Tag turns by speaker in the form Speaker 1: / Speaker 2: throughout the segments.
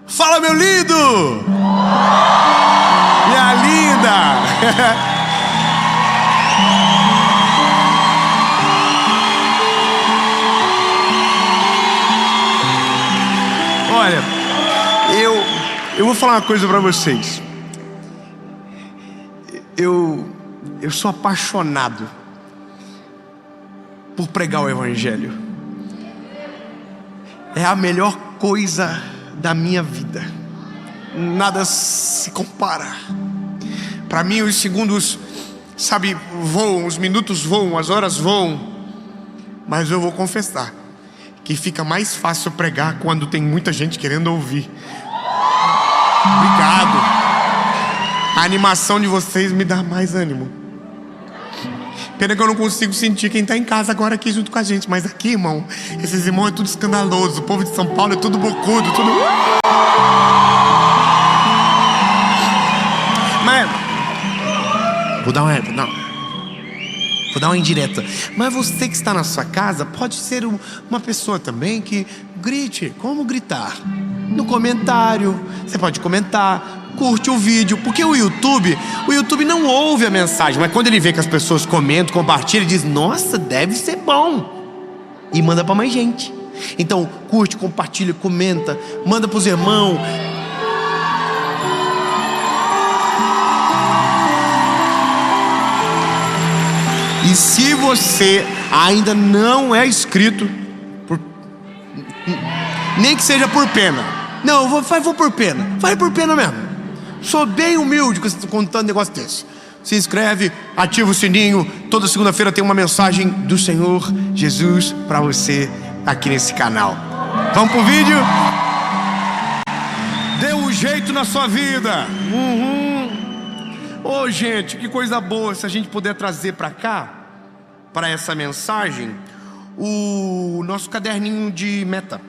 Speaker 1: Fala, meu lindo! Minha linda! Olha, eu vou falar uma coisa pra vocês. Eu sou apaixonado por pregar o Evangelho. É a melhor coisa da minha vida. Nada se compara. Para mim os segundos, sabe, voam, os minutos voam, as horas voam. Mas eu vou confessar que fica mais fácil pregar quando tem muita gente querendo ouvir. Obrigado. A animação de vocês me dá mais ânimo. Pena que eu não consigo sentir quem está em casa agora aqui junto com a gente. Mas aqui, irmão, esses irmãos é tudo escandaloso. O povo de São Paulo é tudo bocudo, tudo... Mas... Vou dar uma indireta. Mas você que está na sua casa pode ser uma pessoa também que grite. Como gritar? No comentário. Você pode comentar, curte o vídeo. Porque o YouTube não ouve a mensagem, mas quando ele vê que as pessoas comentam, compartilham, ele diz: nossa, deve ser bom. E manda para mais gente. Então curte, compartilha, comenta, manda para os irmãos. E se você ainda não é inscrito, nem que seja por pena. Não, vou por pena. Vai por pena mesmo. Sou bem humilde contando um negócio desse. Se inscreve, ativa o sininho. Toda segunda-feira tem uma mensagem do Senhor Jesus para você aqui nesse canal. Vamos pro vídeo? Dê um jeito na sua vida. Ô, gente, que coisa boa se a gente puder trazer para cá, para essa mensagem, o nosso caderninho de meta.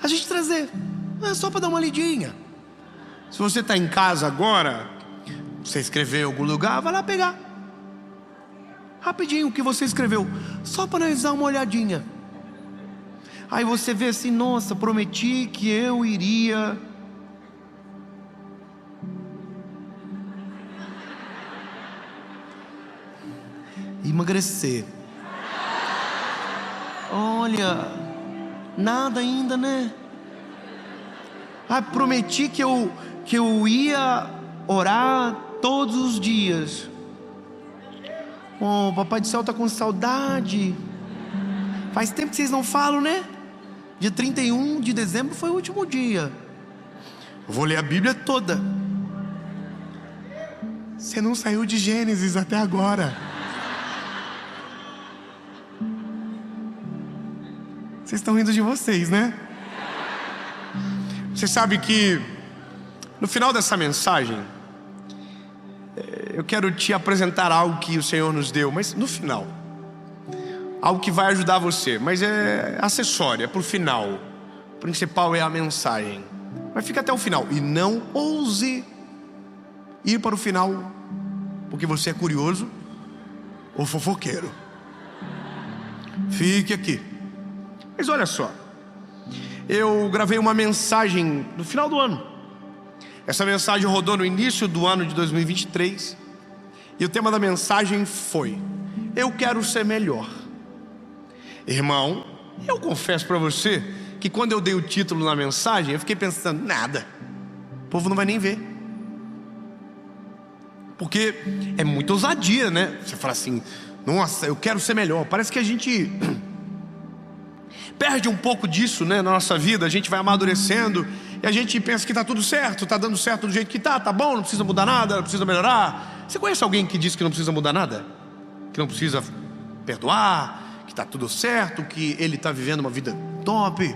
Speaker 1: A gente trazer, só para dar uma lidinha. Se você está em casa agora, você escreveu em algum lugar, vai lá pegar rapidinho o que você escreveu, só para nós dar uma olhadinha. Aí você vê assim: nossa, prometi que eu iria emagrecer. Olha, nada ainda, né? Prometi que eu ia orar todos os dias. Oh, Papai do Céu tá com saudade. Faz tempo que vocês não falam, né? Dia 31 de dezembro foi o último dia. Eu vou ler a Bíblia toda. Você não saiu de Gênesis até agora. Vocês estão rindo de vocês, né? Você sabe que no final dessa mensagem eu quero te apresentar algo que o Senhor nos deu, mas no final, algo que vai ajudar você, mas é acessório, é pro final. O principal é a mensagem. Mas fica até o final e não ouse ir para o final porque você é curioso ou fofoqueiro. Fique aqui. Mas olha só, eu gravei uma mensagem no final do ano. Essa mensagem rodou no início do ano de 2023. E o tema da mensagem foi: eu quero ser melhor. Irmão, eu confesso para você que quando eu dei o título na mensagem, eu fiquei pensando: nada, o povo não vai nem ver. Porque é muita ousadia, né? Você fala assim: nossa, eu quero ser melhor. Parece que a gente perde um pouco disso, né, na nossa vida. A gente vai amadurecendo e a gente pensa que está tudo certo, está dando certo do jeito que tá bom, não precisa mudar nada, não precisa melhorar. Você conhece alguém que diz que não precisa mudar nada? Que não precisa perdoar, que está tudo certo, que ele está vivendo uma vida top?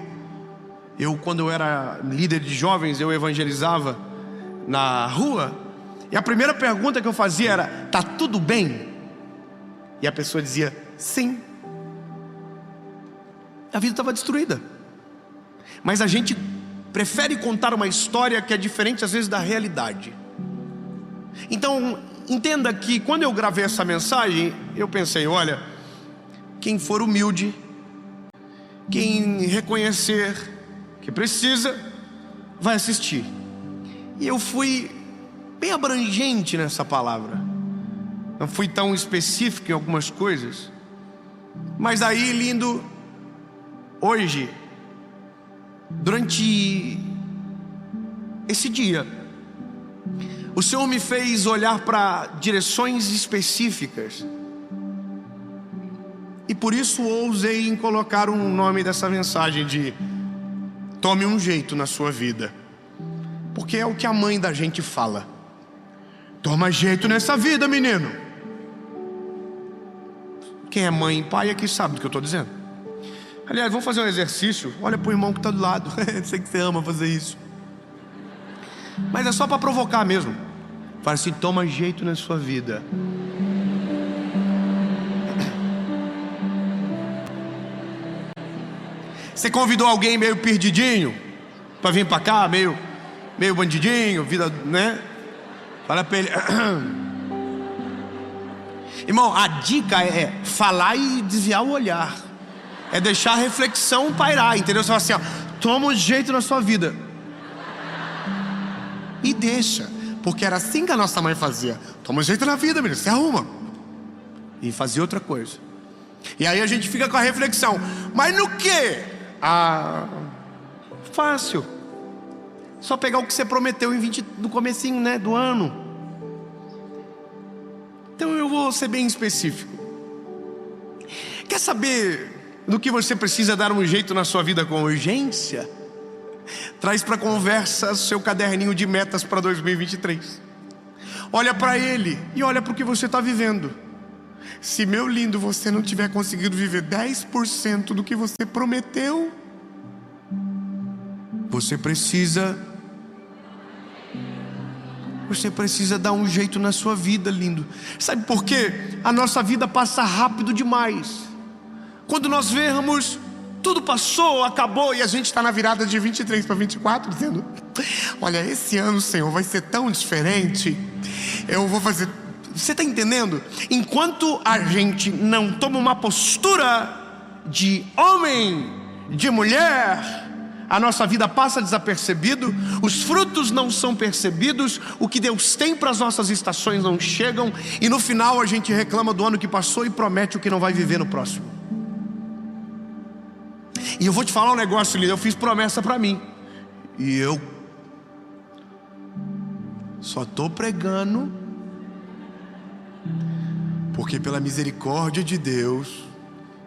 Speaker 1: Quando eu era líder de jovens, eu evangelizava na rua, e a primeira pergunta que eu fazia era: tá tudo bem? E a pessoa dizia: sim. A vida estava destruída. Mas a gente prefere contar uma história que é diferente às vezes da realidade. Então entenda que quando eu gravei essa mensagem, eu pensei: olha, quem for humilde, Quem reconhecer que precisa, vai assistir. E eu fui bem abrangente nessa palavra. Não fui tão específico em algumas coisas. Mas aí, lindo, hoje, durante esse dia, o Senhor me fez olhar para direções específicas. E por isso ousei em colocar um nome dessa mensagem de tome um jeito na sua vida. Porque é o que a mãe da gente fala. Toma jeito nessa vida, menino. Quem é mãe e pai aqui sabe do que eu estou dizendo. Aliás, vamos fazer um exercício. Olha para o irmão que está do lado. Sei que você ama fazer isso. Mas é só para provocar mesmo. Fala assim, toma jeito na sua vida. Você convidou alguém meio perdidinho para vir para cá, meio bandidinho, vida, né? Fala para ele. Irmão, a dica é falar e desviar o olhar. É deixar a reflexão pairar, entendeu? Você fala assim, ó, toma um jeito na sua vida. E deixa, porque era assim que a nossa mãe fazia. Toma um jeito na vida, menino, se arruma. E fazia outra coisa. E aí a gente fica com a reflexão. Mas no quê? Fácil. Só pegar o que você prometeu no comecinho, né, do ano. Então eu vou ser bem específico. Quer saber do que você precisa dar um jeito na sua vida com urgência? Traz para conversa seu caderninho de metas para 2023. Olha para ele e olha para o que você está vivendo. Se, meu lindo, você não tiver conseguido viver 10% do que você prometeu, você precisa dar um jeito na sua vida, lindo. Sabe por quê? A nossa vida passa rápido demais. Quando nós vemos, tudo passou, acabou, e a gente está na virada de 23 para 24, dizendo, olha, esse ano, Senhor, vai ser tão diferente. Eu vou fazer... Você está entendendo? Enquanto a gente não toma uma postura de homem, de mulher, a nossa vida passa desapercebido, os frutos não são percebidos, o que Deus tem para as nossas estações não chegam, e no final a gente reclama do ano que passou e promete o que não vai viver no próximo. E eu vou te falar um negócio, lindo, eu fiz promessa para mim, e eu só estou pregando porque pela misericórdia de Deus,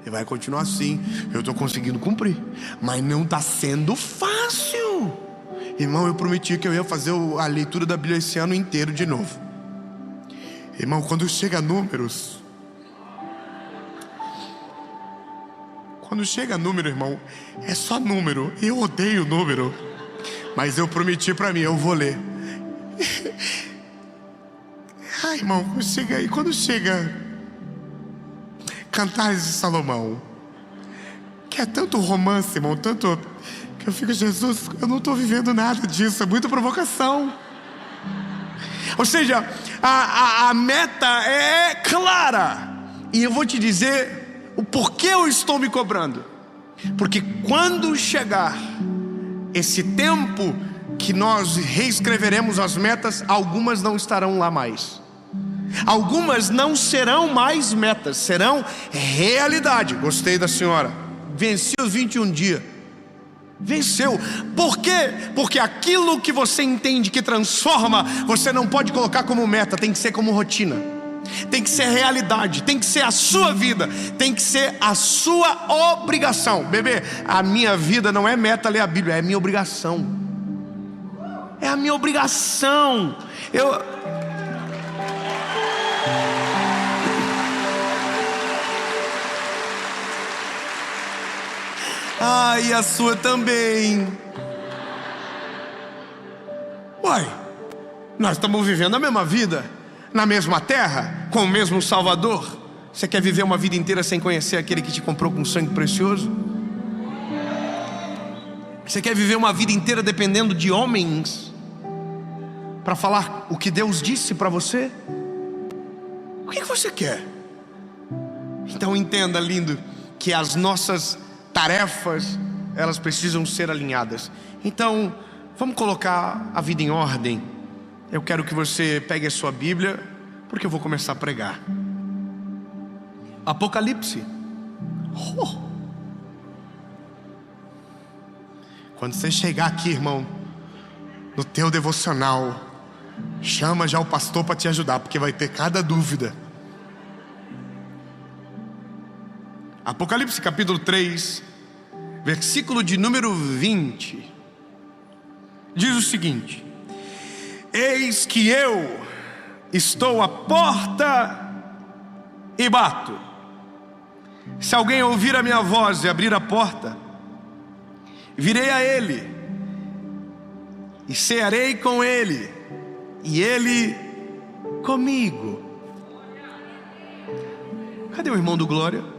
Speaker 1: e vai continuar assim, eu estou conseguindo cumprir. Mas não está sendo fácil. Irmão, eu prometi que eu ia fazer a leitura da Bíblia esse ano inteiro de novo. Irmão, quando chega números, irmão, é só número. Eu odeio número, mas eu prometi para mim, eu vou ler. Ai, irmão, quando chega Cantares de Salomão, que é tanto romance, irmão, tanto que eu fico, Jesus, eu não estou vivendo nada disso, é muita provocação. Ou seja, a meta é clara, e eu vou te dizer o porquê eu estou me cobrando. Porque quando chegar esse tempo que nós reescreveremos as metas, algumas não estarão lá mais. Algumas não serão mais metas, serão realidade. Gostei da senhora. Venci os 21 dias. Venceu. Por quê? Porque aquilo que você entende que transforma, você não pode colocar como meta, tem que ser como rotina. Tem que ser realidade, tem que ser a sua vida, tem que ser a sua obrigação. Bebê, a minha vida não é meta ler a Bíblia, é a minha obrigação. É a minha obrigação. E a sua também. Uai, nós estamos vivendo a mesma vida, na mesma terra, com o mesmo Salvador. Você quer viver uma vida inteira sem conhecer aquele que te comprou com sangue precioso? Você quer viver uma vida inteira dependendo de homens para falar o que Deus disse para você? O que você quer? Então entenda, lindo, que as nossas tarefas, elas precisam ser alinhadas. Então, vamos colocar a vida em ordem. Eu quero que você pegue a sua Bíblia, porque eu vou começar a pregar. Apocalipse. Quando você chegar aqui, irmão, no teu devocional, chama já o pastor para te ajudar, porque vai ter cada dúvida. Apocalipse capítulo 3, versículo de número 20, diz o seguinte: eis que eu estou à porta e bato. Se alguém ouvir a minha voz e abrir a porta, virei a ele e cearei com ele, e ele comigo. Cadê o irmão do Glória?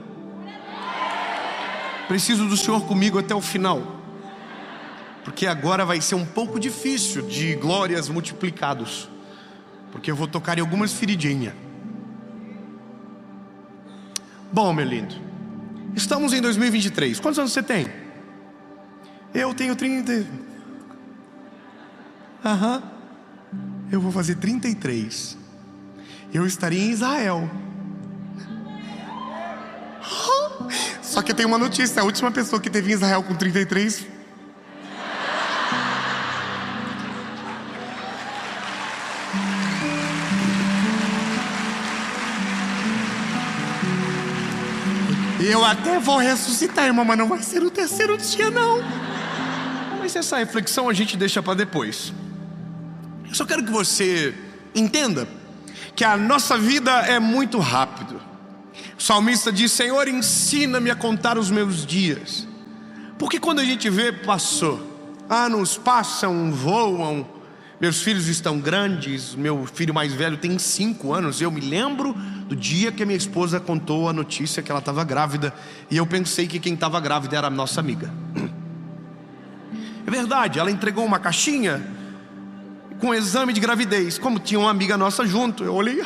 Speaker 1: Preciso do Senhor comigo até o final, porque agora vai ser um pouco difícil de glórias multiplicados, porque eu vou tocar em algumas feridinhas. Bom, meu lindo, estamos em 2023. Quantos anos você tem? Eu tenho 30. Eu vou fazer 33. Eu estaria em Israel. Só que eu tenho uma notícia: a última pessoa que teve em Israel com 33... eu até vou ressuscitar, irmão, mas não vai ser o terceiro dia, não. Mas essa reflexão a gente deixa para depois. Eu só quero que você entenda que a nossa vida é muito rápido. O salmista diz: Senhor, ensina-me a contar os meus dias. Porque quando a gente vê, passou. Anos passam, voam. Meus filhos estão grandes. Meu filho mais velho tem 5 anos. Eu me lembro do dia que a minha esposa contou a notícia que ela estava grávida, e eu pensei que quem estava grávida era a nossa amiga. É verdade, ela entregou uma caixinha com exame de gravidez. Como tinha uma amiga nossa junto, eu olhei: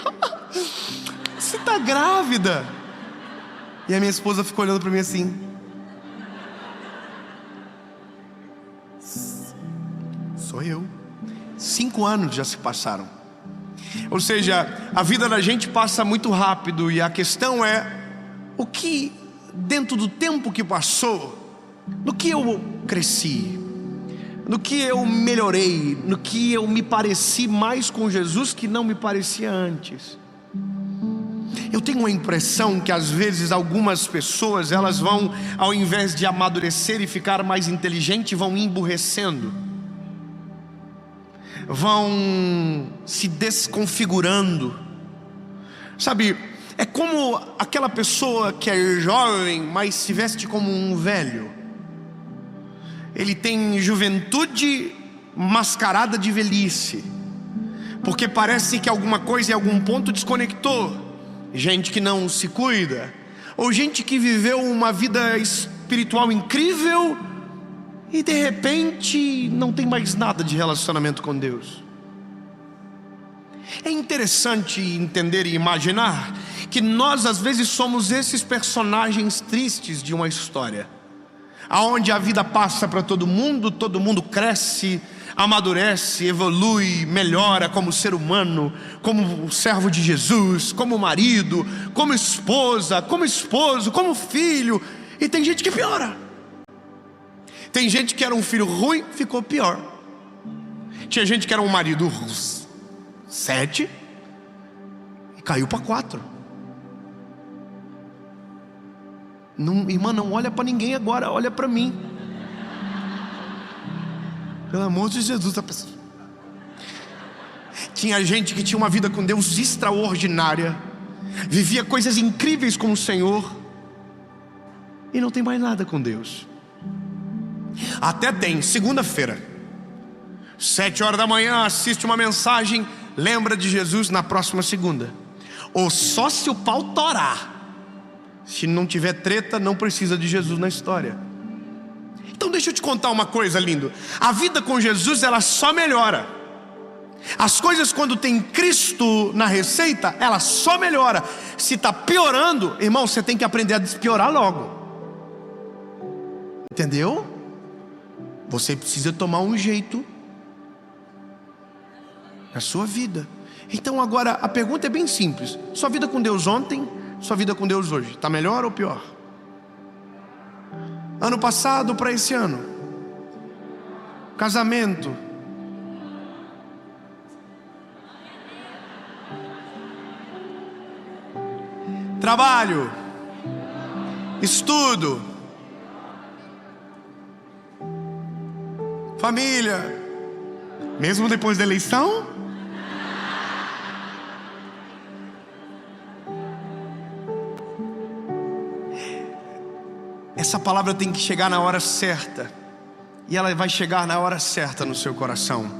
Speaker 1: você está grávida? E a minha esposa ficou olhando para mim assim: sou eu. 5 anos já se passaram. Ou seja, a vida da gente passa muito rápido, e a questão é: o que dentro do tempo que passou, no que eu cresci, no que eu melhorei, no que eu me pareci mais com Jesus que não me parecia antes. Eu tenho a impressão que às vezes algumas pessoas, elas vão, ao invés de amadurecer e ficar mais inteligente, vão emburrecendo, vão se desconfigurando. Sabe, é como aquela pessoa que é jovem, mas se veste como um velho. Ele tem juventude mascarada de velhice, porque parece que alguma coisa em algum ponto desconectou. Gente que não se cuida, ou gente que viveu uma vida espiritual incrível e de repente não tem mais nada de relacionamento com Deus. É interessante entender e imaginar que nós às vezes somos esses personagens tristes de uma história, aonde a vida passa para todo mundo cresce, amadurece, evolui, melhora como ser humano, como servo de Jesus, como marido, como esposa, como esposo, como filho. E tem gente que piora. Tem gente que era um filho ruim, ficou pior. Tinha gente que era um marido 7 e caiu para 4. Não, irmã, não olha para ninguém agora, olha para mim. Pelo amor de Jesus, a pessoa. Tinha gente que tinha uma vida com Deus extraordinária, vivia coisas incríveis com o Senhor, e não tem mais nada com Deus. Até tem, segunda-feira, 7 horas da manhã, assiste uma mensagem, lembra de Jesus na próxima segunda. Ou só se o pau torar. Se não tiver treta, não precisa de Jesus na história. Então deixa eu te contar uma coisa, lindo. A vida com Jesus, ela só melhora. As coisas, quando tem Cristo na receita, ela só melhora. Se está piorando, irmão, você tem que aprender a despiorar logo. Entendeu? Você precisa tomar um jeito na sua vida. Então agora a pergunta é bem simples: sua vida com Deus ontem, sua vida com Deus hoje, está melhor ou pior? Ano passado para esse ano, casamento, trabalho, estudo, família, mesmo depois da eleição? Essa palavra tem que chegar na hora certa, e ela vai chegar na hora certa no seu coração.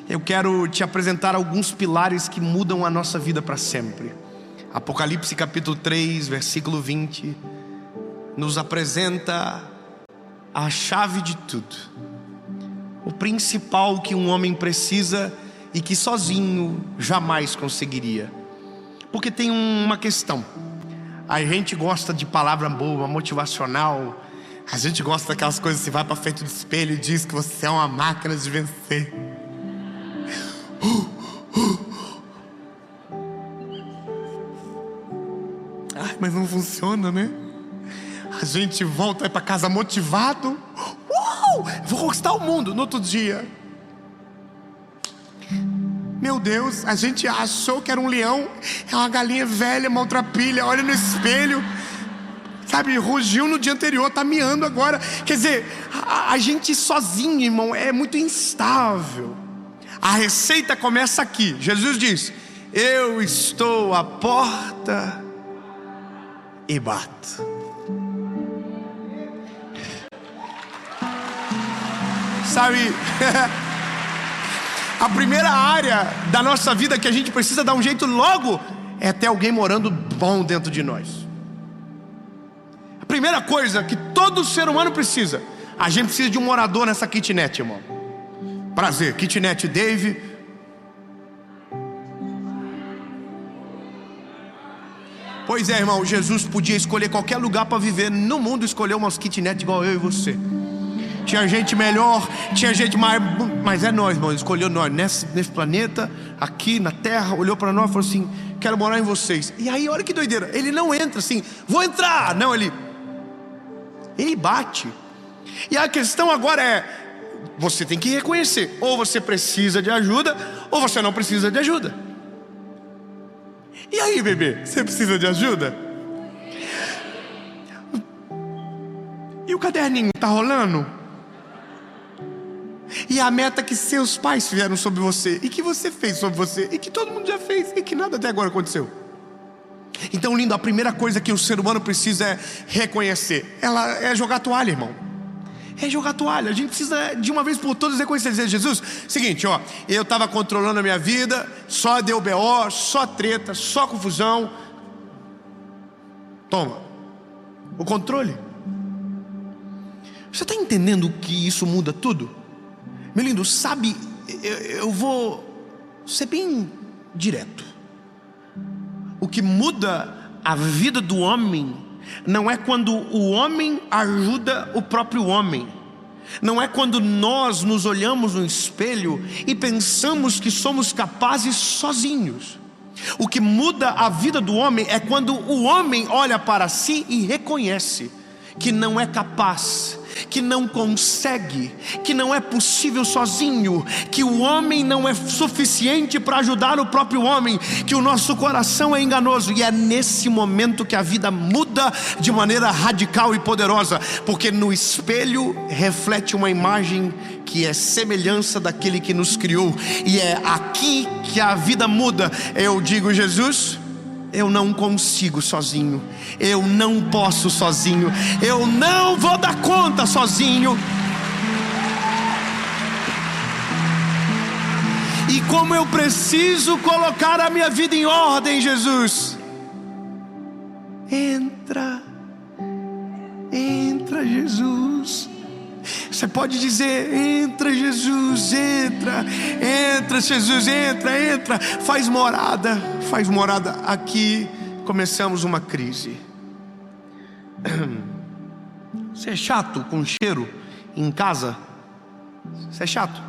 Speaker 1: Eu quero te apresentar alguns pilares que mudam a nossa vida para sempre. Apocalipse capítulo 3, versículo 20 nos apresenta a chave de tudo, o principal que um homem precisa e que sozinho jamais conseguiria. Porque tem uma questão: a gente gosta de palavra boa, motivacional. A gente gosta daquelas coisas que você vai para frente do espelho e diz que você é uma máquina de vencer. Ai, mas não funciona, né? A gente volta para casa motivado. Vou conquistar o mundo. No outro dia, meu Deus, a gente achou que era um leão, é uma galinha velha, maltrapilha. Olha no espelho, sabe, rugiu no dia anterior, tá miando agora. Quer dizer, a gente sozinho, irmão, é muito instável. A receita começa aqui. Jesus diz: eu estou à porta e bato. Sabe, a primeira área da nossa vida que a gente precisa dar um jeito logo é ter alguém morando bom dentro de nós. A primeira coisa que todo ser humano precisa, a gente precisa de um morador nessa kitnet, irmão. Prazer, kitnet Dave. Pois é, irmão, Jesus podia escolher qualquer lugar para viver no mundo, escolheu umas kitnet igual eu e você. Tinha gente melhor, tinha gente mais, mas é nós, irmão. Ele escolheu nós nesse planeta, aqui na terra, olhou para nós e falou assim: quero morar em vocês. E aí, olha que doideira, ele não entra assim, vou entrar. Não, ele bate. E a questão agora é: você tem que reconhecer, ou você precisa de ajuda, ou você não precisa de ajuda. E aí, bebê, você precisa de ajuda? E o caderninho tá rolando? E a meta que seus pais fizeram sobre você, e que você fez sobre você, e que todo mundo já fez, e que nada até agora aconteceu. Então, lindo, a primeira coisa que o ser humano precisa é reconhecer. Ela é jogar toalha, irmão. É jogar toalha. A gente precisa de uma vez por todas reconhecer, dizer: Jesus, seguinte, ó, eu estava controlando a minha vida, só deu BO, só treta, só confusão. Toma o controle. Você está entendendo que isso muda tudo? Meu lindo, sabe, eu vou ser bem direto. O que muda a vida do homem não é quando o homem ajuda o próprio homem. Não é quando nós nos olhamos no espelho e pensamos que somos capazes sozinhos. O que muda a vida do homem é quando o homem olha para si e reconhece que não é capaz, que não consegue, que não é possível sozinho, que o homem não é suficiente para ajudar o próprio homem, que o nosso coração é enganoso. E é nesse momento que a vida muda de maneira radical e poderosa, porque no espelho reflete uma imagem que é semelhança daquele que nos criou, e é aqui que a vida muda. Eu digo: Jesus, eu não consigo sozinho, eu não posso sozinho, eu não vou dar conta sozinho. E como eu preciso colocar a minha vida em ordem, Jesus, entra, Jesus. Você pode dizer: entra, Jesus, entra, Jesus, entra, faz morada aqui. Começamos uma crise. Você é chato com cheiro em casa? Você é chato?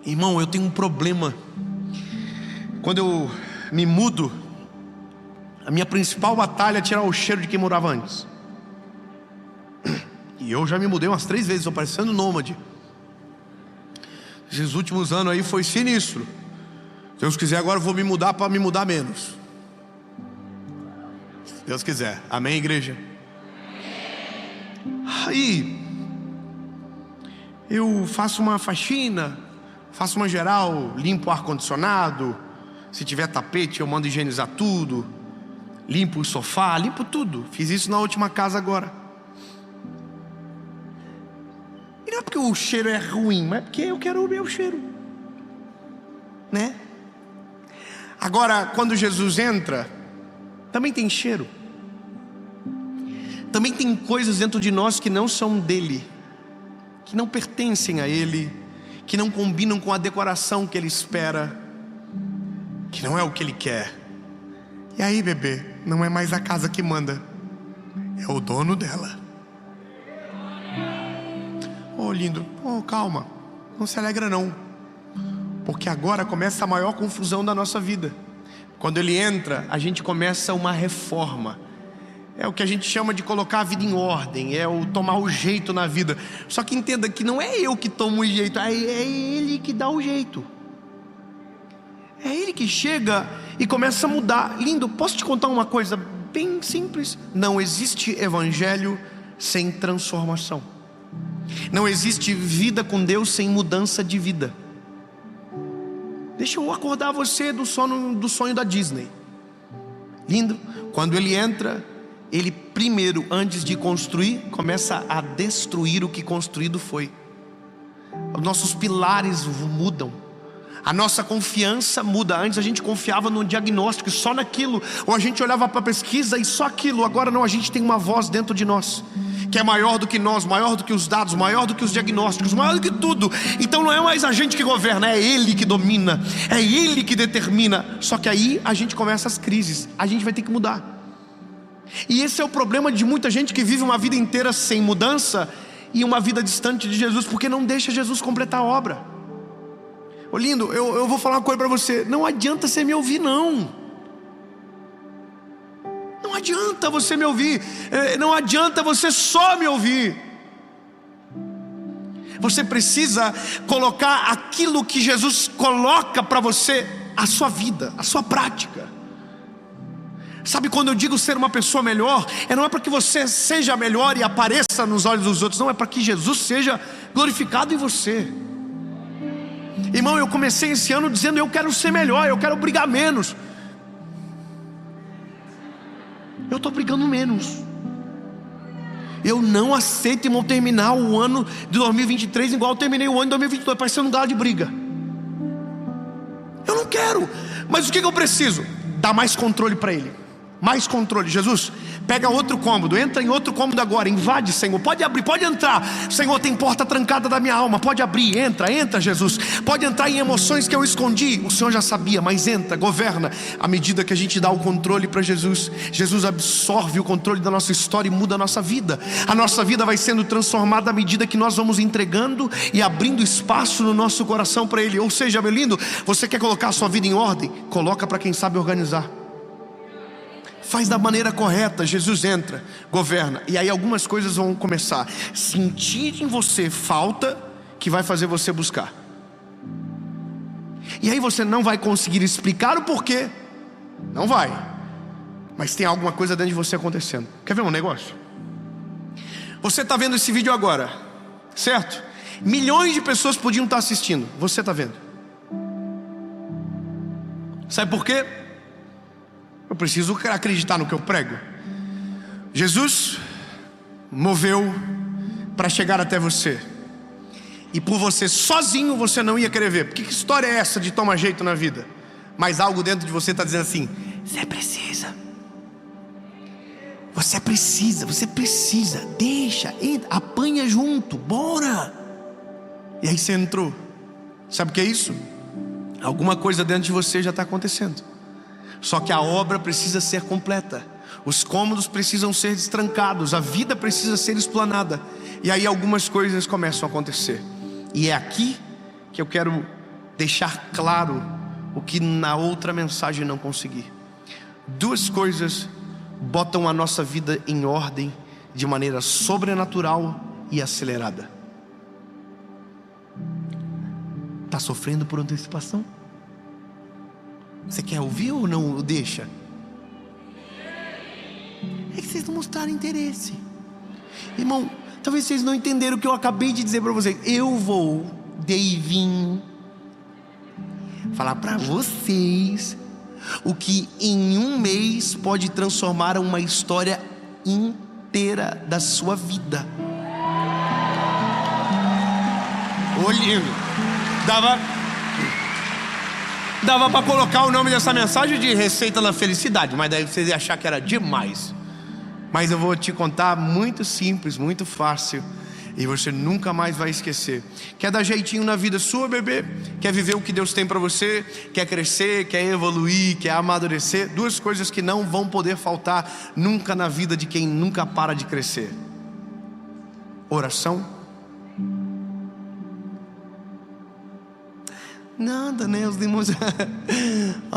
Speaker 1: Irmão, eu tenho um problema. Quando eu me mudo, a minha principal batalha é tirar o cheiro de quem morava antes. E eu já me mudei umas 3 vezes, estou parecendo nômade. Esses últimos anos aí foi sinistro. Se Deus quiser, agora eu vou me mudar para me mudar menos. Se Deus quiser. Amém, igreja? Aí eu faço uma faxina, faço uma geral, limpo o ar-condicionado. Se tiver tapete eu mando higienizar tudo. Limpo o sofá, limpo tudo. Fiz isso na última casa agora. E não é porque o cheiro é ruim, mas é porque eu quero o meu cheiro, né? Agora, quando Jesus entra, também tem cheiro. Também tem coisas dentro de nós que não são dele, que não pertencem a ele, que não combinam com a decoração que ele espera, que não é o que ele quer. E aí, bebê, não é mais a casa que manda, é o dono dela. Oh, lindo, oh, calma, não se alegra não, porque agora começa a maior confusão da nossa vida. Quando ele entra, a gente começa uma reforma. É o que a gente chama de colocar a vida em ordem, é o tomar o jeito na vida. Só que entenda que não é eu que tomo o jeito, é ele que dá o jeito. É ele que chega e começa a mudar. Lindo, posso te contar uma coisa bem simples? Não existe evangelho sem transformação. Não existe vida com Deus sem mudança de vida. Deixa eu acordar você do sonho da Disney. Lindo, quando ele entra, ele primeiro, antes de construir, começa a destruir o que construído foi. Os nossos pilares mudam. A nossa confiança muda. Antes a gente confiava no diagnóstico, só naquilo. Ou a gente olhava para a pesquisa e só aquilo. Agora não, a gente tem uma voz dentro de nós que é maior do que nós, maior do que os dados, maior do que os diagnósticos, maior do que tudo. Então não é mais a gente que governa, é ele que domina, é ele que determina. Só que aí a gente começa as crises. A gente vai ter que mudar. E esse é o problema de muita gente que vive uma vida inteira sem mudança e uma vida distante de Jesus, porque não deixa Jesus completar a obra. Ô lindo, eu vou falar uma coisa para você. Não adianta você me ouvir não. Não adianta você me ouvir. Não adianta você só me ouvir. Você precisa colocar aquilo que Jesus coloca para você, a sua vida, a sua prática. Sabe, quando eu digo ser uma pessoa melhor, não é para que você seja melhor e apareça nos olhos dos outros. Não, é para que Jesus seja glorificado em você. Irmão, eu comecei esse ano dizendo: eu quero ser melhor, eu quero brigar menos. Eu estou brigando menos. Eu não aceito, irmão, terminar o ano de 2023 igual eu terminei o ano de 2022, parecendo um galo de briga. Eu não quero. Mas o que eu preciso? Dar mais controle para ele. Mais controle. Jesus, pega outro cômodo, entra em outro cômodo agora, invade, Senhor, pode abrir, pode entrar. Senhor, tem porta trancada da minha alma, pode abrir, entra Jesus. Pode entrar em emoções que eu escondi, o Senhor já sabia, mas entra, governa. À medida que a gente dá o controle para Jesus, Jesus absorve o controle da nossa história e muda a nossa vida. A nossa vida vai sendo transformada à medida que nós vamos entregando e abrindo espaço no nosso coração para Ele. Ou seja, meu lindo, você quer colocar a sua vida em ordem? Coloca para quem sabe organizar. Faz da maneira correta. Jesus entra, governa. E aí algumas coisas vão começar a sentir em você falta, que vai fazer você buscar. E aí você não vai conseguir explicar o porquê. Não vai. Mas tem alguma coisa dentro de você acontecendo. Quer ver um negócio? Você está vendo esse vídeo agora, certo? Milhões de pessoas podiam estar assistindo. Você está vendo. Sabe por quê? Eu preciso acreditar no que eu prego. Jesus moveu para chegar até você. E por você sozinho você não ia querer ver. Porque que história é essa de tomar jeito na vida? Mas algo dentro de você está dizendo assim: você precisa. Você precisa. Deixa, entra, apanha junto, bora. E aí você entrou. Sabe o que é isso? Alguma coisa dentro de você já está acontecendo. Só que a obra precisa ser completa. Os cômodos precisam ser destrancados, a vida precisa ser explanada. E aí algumas coisas começam a acontecer. E é aqui que eu quero deixar claro o que na outra mensagem não consegui. Duas coisas botam a nossa vida em ordem de maneira sobrenatural e acelerada. Está sofrendo por antecipação? Você quer ouvir ou não deixa? É que vocês não mostraram interesse. Irmão, talvez vocês não entenderam o que eu acabei de dizer para vocês. Eu vou, Davinho, falar para vocês o que em um mês pode transformar uma história inteira da sua vida. Olhinho, dava para colocar o nome dessa mensagem de Receita da Felicidade, mas daí vocês iam achar que era demais. Mas eu vou te contar muito simples, muito fácil, e você nunca mais vai esquecer. Quer dar jeitinho na vida sua, bebê? Quer viver o que Deus tem para você? Quer crescer, quer evoluir, quer amadurecer? Duas coisas que não vão poder faltar nunca na vida de quem nunca para de crescer: oração. Nada, né? Os irmãos.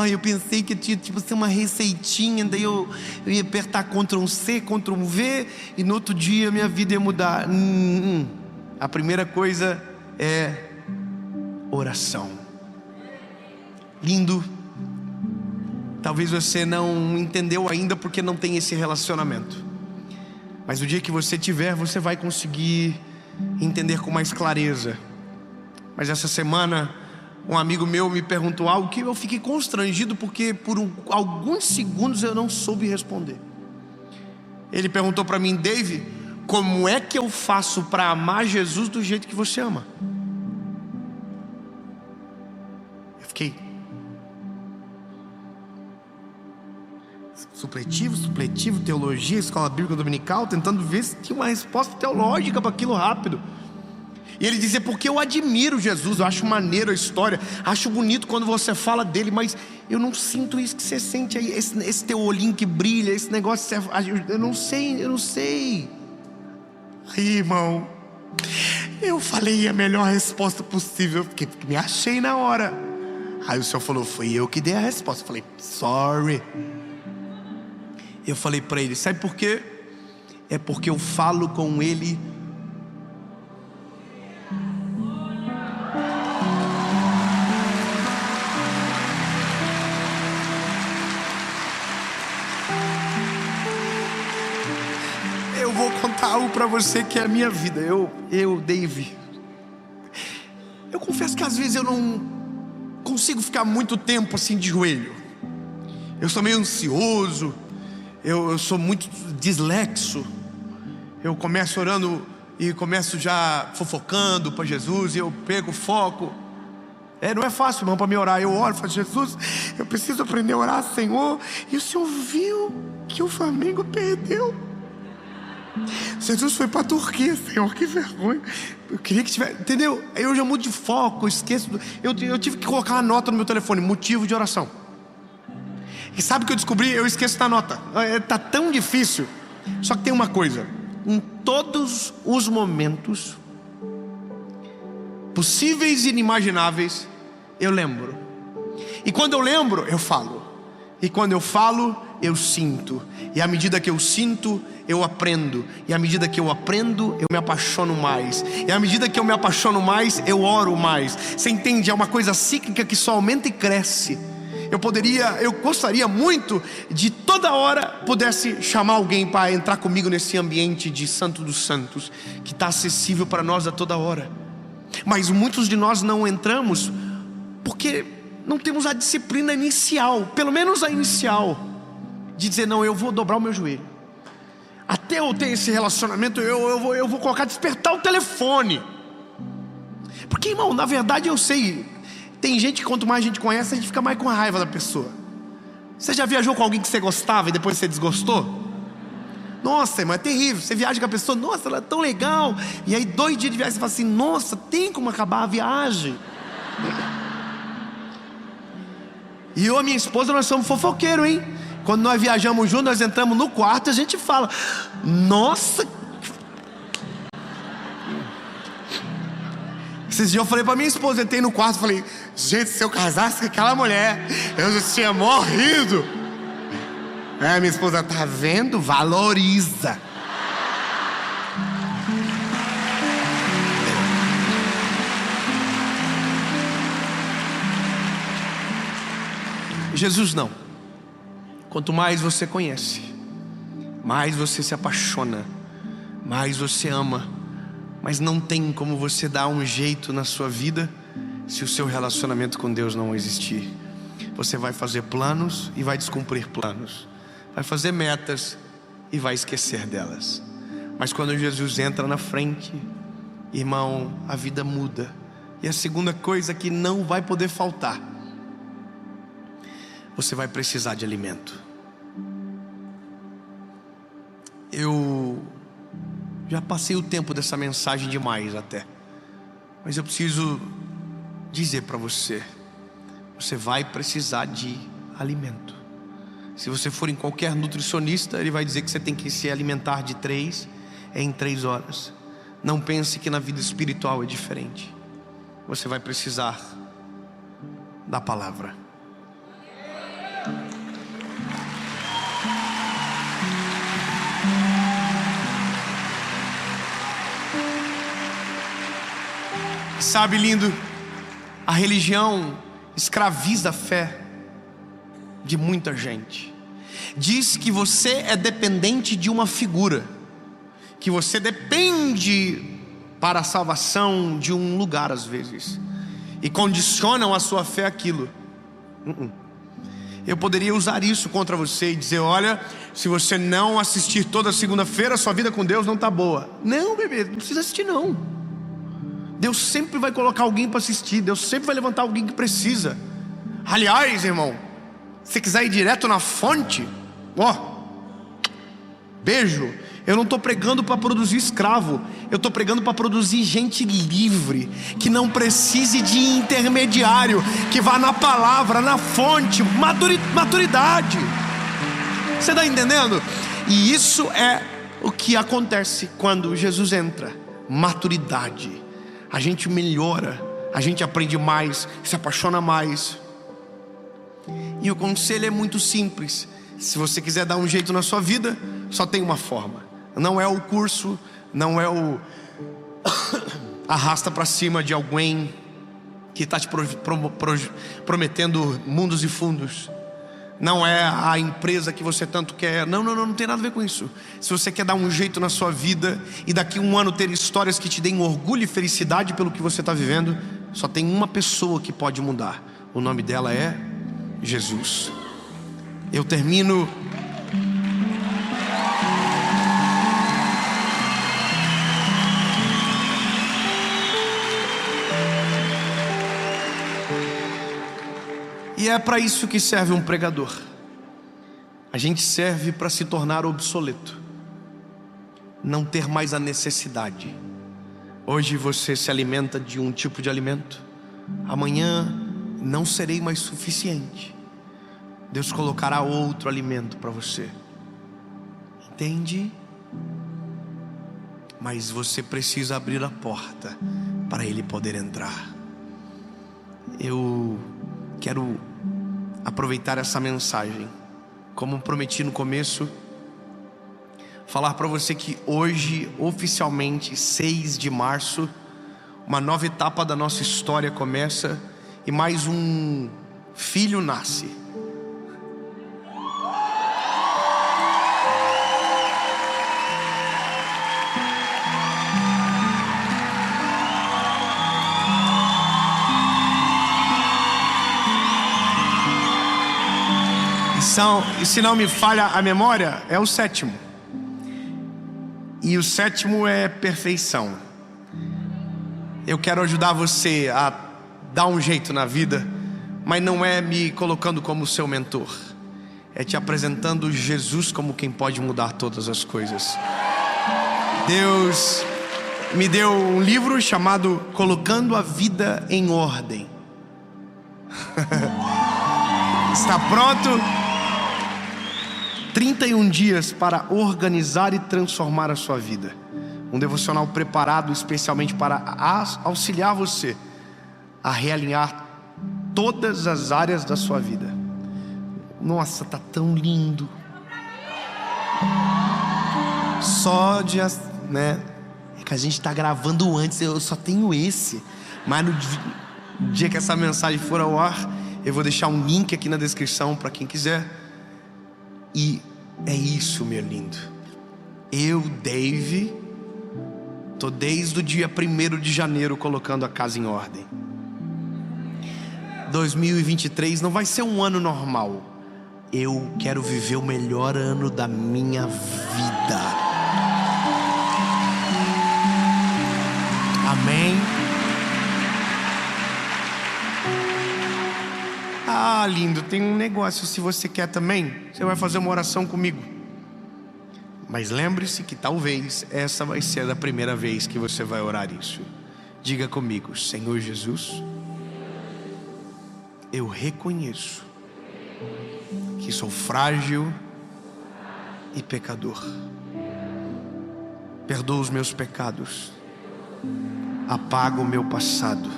Speaker 1: Eu pensei que tinha ser uma receitinha. Daí eu ia apertar Ctrl+C, Ctrl+V, e no outro dia minha vida ia mudar. A primeira coisa é oração. Lindo. Talvez você não entendeu ainda porque não tem esse relacionamento, mas o dia que você tiver, você vai conseguir entender com mais clareza. Mas essa semana um amigo meu me perguntou algo que eu fiquei constrangido, porque por alguns segundos eu não soube responder. Ele perguntou para mim: Dave, como é que eu faço para amar Jesus do jeito que você ama? Eu fiquei supletivo, teologia, escola bíblica dominical, tentando ver se tinha uma resposta teológica para aquilo rápido. E ele dizia: porque eu admiro Jesus, eu acho maneiro a história, acho bonito quando você fala dele, mas eu não sinto isso que você sente aí, esse teu olhinho que brilha, esse negócio, eu não sei. Aí, irmão, eu falei a melhor resposta possível, porque me achei na hora. Aí o Senhor falou: foi eu que dei a resposta. Eu falei: sorry. Eu falei para ele: sabe por quê? É porque eu falo com ele algo para você que é a minha vida. Dave, eu confesso que às vezes eu não consigo ficar muito tempo assim de joelho. Eu sou meio ansioso, eu sou muito dislexo. Eu começo orando e começo já fofocando para Jesus, e eu pego foco. Não é fácil, irmão, para mim orar. Eu oro e falo: Jesus, eu preciso aprender a orar, Senhor. E o Senhor viu que o Flamengo perdeu. Jesus foi para a Turquia, Senhor, que vergonha. Eu queria que tivesse, entendeu? Aí eu já mudo de foco, eu esqueço. Eu tive que colocar uma nota no meu telefone: motivo de oração. E sabe o que eu descobri? Eu esqueço da nota. Tá tão difícil. Só que tem uma coisa: em todos os momentos possíveis e inimagináveis, eu lembro. E quando eu lembro, eu falo. E quando eu falo, eu sinto. E à medida que eu sinto, eu aprendo. E à medida que eu aprendo, eu me apaixono mais. E à medida que eu me apaixono mais, eu oro mais. Você entende? É uma coisa cíclica que só aumenta e cresce. Eu gostaria muito de toda hora pudesse chamar alguém para entrar comigo nesse ambiente de Santo dos Santos, que está acessível para nós a toda hora. Mas muitos de nós não entramos porque não temos a disciplina inicial, pelo menos a inicial, de dizer: não, eu vou dobrar o meu joelho. Até eu ter esse relacionamento, eu vou colocar, despertar o telefone. Porque, irmão, na verdade eu sei, tem gente que quanto mais a gente conhece, a gente fica mais com raiva da pessoa. Você já viajou com alguém que você gostava e depois você desgostou? Nossa, irmão, é terrível. Você viaja com a pessoa: nossa, ela é tão legal. E aí 2 dias de viagem você fala assim: nossa, tem como acabar a viagem? E eu e a minha esposa, nós somos fofoqueiros, hein? Quando nós viajamos juntos, nós entramos no quarto e a gente fala: nossa. Esses dias eu falei pra minha esposa, entrei no quarto e falei: gente, se eu casasse com aquela mulher, eu já tinha morrido. Minha esposa: tá vendo? Valoriza. Jesus não. Quanto mais você conhece, mais você se apaixona, mais você ama. Mas não tem como você dar um jeito na sua vida se o seu relacionamento com Deus não existir. Você vai fazer planos e vai descumprir planos, vai fazer metas e vai esquecer delas. Mas quando Jesus entra na frente, irmão, a vida muda. E a segunda coisa que não vai poder faltar: você vai precisar de alimento. Eu já passei o tempo dessa mensagem demais até, mas eu preciso dizer para você: você vai precisar de alimento. Se você for em qualquer nutricionista, ele vai dizer que você tem que se alimentar de 3 em 3 horas. Não pense que na vida espiritual é diferente. Você vai precisar da palavra. Sabe, lindo, a religião escraviza a fé de muita gente. Diz que você é dependente de uma figura, que você depende para a salvação de um lugar às vezes, e condicionam a sua fé àquilo. Eu poderia usar isso contra você e dizer: olha, se você não assistir toda segunda-feira, sua vida com Deus não está boa. Não, bebê, não precisa assistir não. Deus sempre vai colocar alguém para assistir. Deus sempre vai levantar alguém que precisa. Aliás, irmão, se quiser ir direto na fonte, beijo. Eu não estou pregando para produzir escravo, eu estou pregando para produzir gente livre, que não precise de intermediário, que vá na palavra, na fonte. Maturidade. Você está entendendo? E isso é o que acontece quando Jesus entra. Maturidade. A gente melhora, a gente aprende mais, se apaixona mais. E o conselho é muito simples: se você quiser dar um jeito na sua vida, só tem uma forma. Não é o curso, não é o arrasta para cima de alguém que está te prometendo mundos e fundos. Não é a empresa que você tanto quer. Não tem nada a ver com isso. Se você quer dar um jeito na sua vida e daqui a um ano ter histórias que te deem orgulho e felicidade pelo que você está vivendo, só tem uma pessoa que pode mudar. O nome dela é Jesus. Eu termino e é para isso que serve um pregador. A gente serve para se tornar obsoleto, não ter mais a necessidade. Hoje você se alimenta de um tipo de alimento, amanhã não serei mais suficiente. Deus colocará outro alimento para você. Entende? Mas você precisa abrir a porta para Ele poder entrar. Eu quero aproveitar essa mensagem, como prometi no começo, falar para você que hoje, oficialmente, 6 de março, uma nova etapa da nossa história começa e mais um filho nasce. E se não me falha a memória, é o 7º. E o 7º é perfeição. Eu quero ajudar você a dar um jeito na vida, mas não é me colocando como seu mentor, é te apresentando Jesus como quem pode mudar todas as coisas. Deus me deu um livro chamado Colocando a Vida em Ordem. Está pronto? 31 dias para organizar e transformar a sua vida. Um devocional preparado especialmente para auxiliar você a realinhar todas as áreas da sua vida. Nossa, tá tão lindo. Só de, né? É que a gente tá gravando antes, eu só tenho esse. Mas no dia que essa mensagem for ao ar, eu vou deixar um link aqui na descrição para quem quiser. E é isso, meu lindo. Eu, Dave, tô desde o dia 1º de janeiro colocando a casa em ordem. 2023 não vai ser um ano normal. Eu quero viver o melhor ano da minha vida. Amém? Ah, lindo, tem um negócio. Se você quer também, você vai fazer uma oração comigo. Mas lembre-se que talvez essa vai ser a primeira vez que você vai orar isso. Diga comigo: Senhor Jesus, eu reconheço que sou frágil e pecador. Perdoa os meus pecados, apaga o meu passado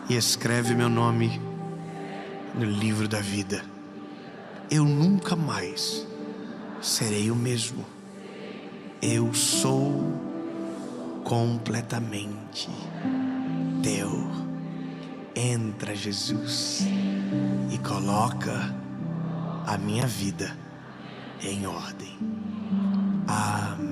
Speaker 1: e escreve meu nome no livro da vida. Eu nunca mais serei o mesmo. Eu sou completamente teu. Entra, Jesus, e coloca a minha vida em ordem. Amém.